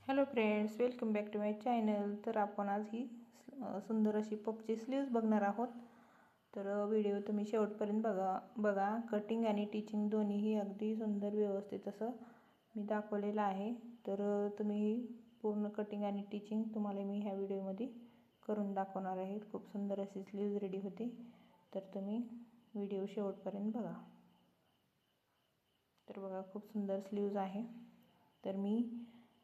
Hello friends, welcome back to my channel. तर आपण आज ही सुंदर अशी पपची स्लीव्ज बघणार आहोत. तर व्हिडिओ तुम्ही शेवटपर्यंत बघा. कटिंग आणि टिचिंग दोन्हीही अगदी सुंदर व्यवस्थित असं मी दाखवलेलं आहे. तर तुम्ही पूर्ण कटिंग आणि टिचिंग तुम्हाला मी ह्या व्हिडिओमध्ये करून दाखवणार आहे. खूप सुंदर अशी स्लीव्ज रेडी होते. तर तुम्ही व्हिडिओ शेवटपर्यंत बघा. तर बघा, खूप सुंदर स्लीव्ज आहे. तर मी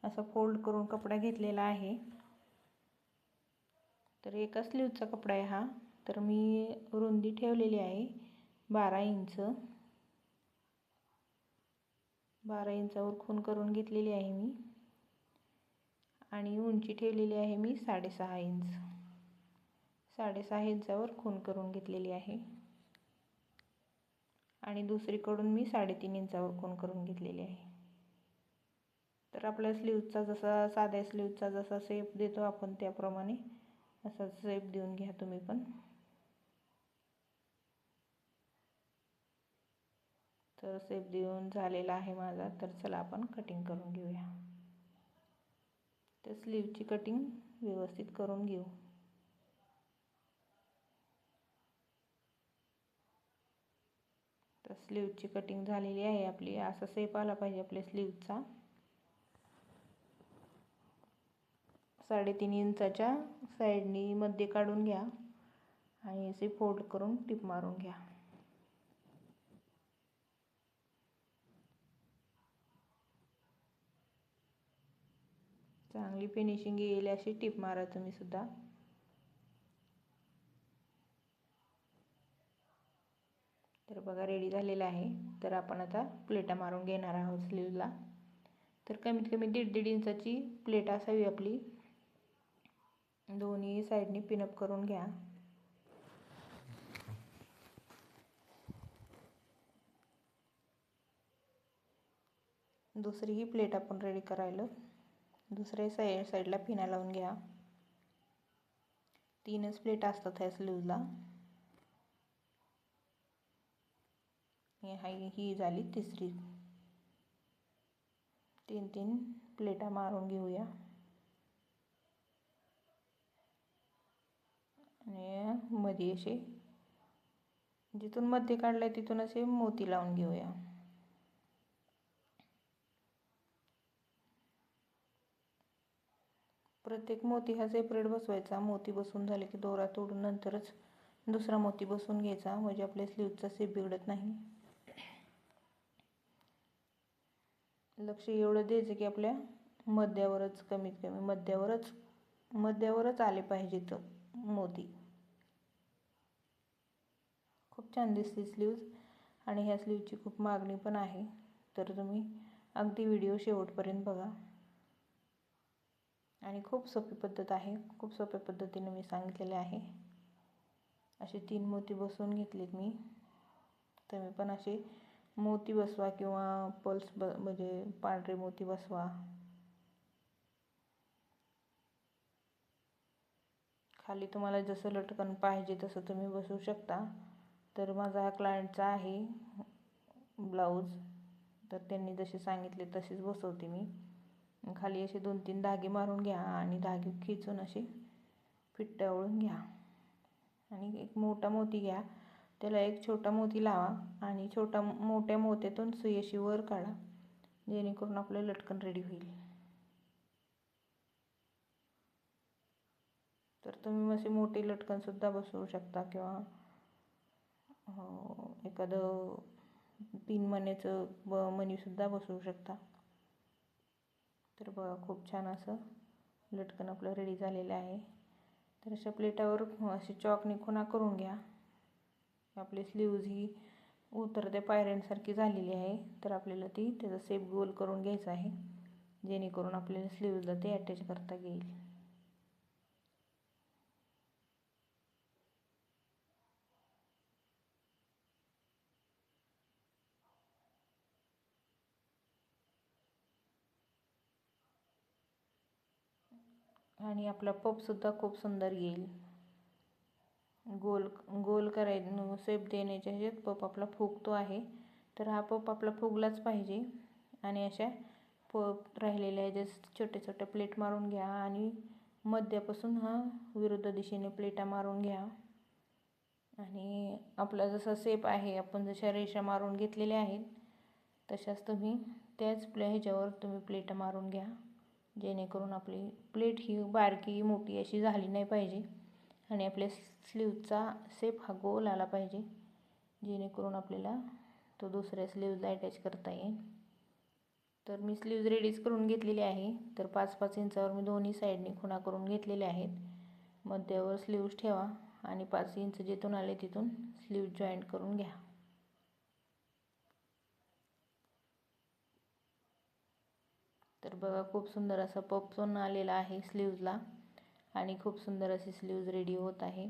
असा फोल्ड करून कपडा घेतलेला आहे. तर एका स्लीवचा कपडा आहे हा. तर मी रुंदी ठेवलेली आहे 12 इंच. 12 इंचावर खूण करून घेतलेली आहे मी. आणि उंची ठेवलेली आहे मी 6.5 इंच. 6.5 इंचावर खूण करून घेतलेली आहे. आणि दुसरीकडून मी 3.5 इंचावर खूण करून घेतलेली आहे. तर आपल्या स्लीवचा जसा साध्या स्लीवचा जसा शेप देतो आपण त्याप्रमाणे असा शेप देऊन घ्या तुम्ही पण. तर शेप देऊन झालेला आहे माझा. तर चला आपण कटिंग करून घेऊया. तर स्लीवची कटिंग व्यवस्थित करून घेऊ. तर स्लीवची कटिंग झालेली आहे आपली. असा शेप आला पाहिजे आपल्या स्लीवचा. 3.5 इंचाच्या साईडनी मध्ये काढून घ्या आणि असे फोल्ड करून टिप मारून घ्या. चांगली फिनिशिंग येईल अशी टिप मारा तुम्ही सुद्धा. तर बघा, रेडी झालेला आहे. तर आपण आता प्लेटा मारून घेणार आहोत स्लीवला. तर कमीत कमी 1.5 इंचाची प्लेट असावी आपली. दोन्ही साईडनी पिनअप करून घ्या. दुसरी ही प्लेट आपण रेडी करायला दुसऱ्या साईडला पिना लावून घ्या. 3च प्लेट असतात ह्या स्लीवला. ही झाली तिसरी. 3 प्लेटा मारून घेऊया. आणि मध्ये असे जिथून मध्ये काढलाय तिथून असे मोती लावून घेऊया. प्रत्येक मोती हा सेपरेट बसवायचा. मोती बसून झाले की दोरा तोडून नंतरच दुसरा मोती बसवून घ्यायचा, म्हणजे आपल्या स्लीवचा शेप बिघडत नाही. लक्ष एवढं द्यायचं की आपल्या मध्यावरच, कमीत कमी मध्यावरच आले पाहिजेत मोती. खूप छान दिसते स्लीव्ज आणि ह्या स्लीवची खूप मागणी पण आहे. तर तुम्ही अगदी व्हिडिओ शेवटपर्यंत बघा. आणि खूप सोपी पद्धत आहे. खूप सोप्या पद्धतीने मी सांगितलेले आहे. असे 3 मोती बसवून घेतलेत मी. तुम्ही पण असे मोती बसवा किंवा पल्स म्हणजे पांढरे मोती बसवा. खाली तुम्हाला जसं लटकन पाहिजे तसं तुम्ही बसवू शकता. तर माझा हा क्लायंटचा आहे ब्लाऊज. तर त्यांनी जसे सांगितले तसेच बसवते मी. खाली असे 2-3 धागे मारून घ्या आणि धागे खिचून असे फिट्टावळून घ्या. आणि एक मोठा मोती घ्या, त्याला एक छोटा मोती लावा आणि मोठ्या मोत्यातून सुई अशी वर काढा, जेणेकरून आपलं लटकन रेडी होईल. तर तुम्ही असे मोठे लटकन सुद्धा बसवू शकता किंवा एखादं 3 मण्याचं मणी सुद्धा बसवू शकता. तर बघा, खूप छान असं लटकन आपलं रेडी झालेलं आहे. तर अशा प्लेटावर अशी चॉकने खुणा करून घ्या. आपली स्लीव्ज ही उतरत्या पायऱ्यांसारखी झालेली आहे. तर आपल्याला त्याचा शेप गोल करून घ्यायचा आहे, जेणेकरून आपल्याला स्लीव्जला ते अटॅच करता येईल. आणि आपला पपसुद्धा खूप सुंदर येईल. गोल करायचं शेप देण्याच्या ह्याच्यात पप आपला फुगतो आहे. तर हा पप आपला फुगलाच पाहिजे. आणि अशा राहिलेल्या ह्याच्या छोट्या छोट्या प्लेट मारून घ्या आणि मध्यापासून विरुद्ध दिशेने प्लेटा मारून घ्या. आणि आपला जसा शेप आहे, आपण जशा रेषा मारून घेतलेल्या आहेत तशाच तुम्ही त्याच ह्याच्यावर तुम्ही प्लेटा मारून घ्या, जेणेकरून आपली प्लेट ही बारकी मोठी अशी झाली नाही पाहिजे आणि आपल्या स्लीवचा शेप हा गोल आला पाहिजे, जेणेकरून आपल्याला तो दुसऱ्या स्लीवला अटॅच करता येईल. तर मी स्लीव्ज रेडीच करून घेतलेली आहे. तर 5-5 इंचावर मी दोन्ही साईडनी खुणा करून घेतलेल्या आहेत. मध्यावर स्लीव्ज ठेवा आणि 5 इंच जिथून आले तिथून स्लीव्ज जॉईंट करून घ्या. तर बघा, खूप सुंदर असा पफचोन आलेला आहे स्लीव्जला आणि खूप सुंदर अशी स्लीव्ज रेडी होत आहे.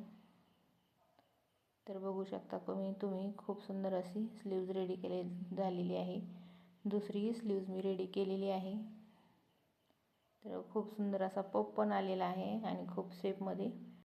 तर बघू शकता तुम्ही खूप सुंदर अशी स्लीव्ज रेडी झालेली आहे. दुसरी स्लीव्ज मी रेडी केलेली आहे. तर खूप सुंदर असा पफ पण आलेला आहे आणि खूप शेपमध्ये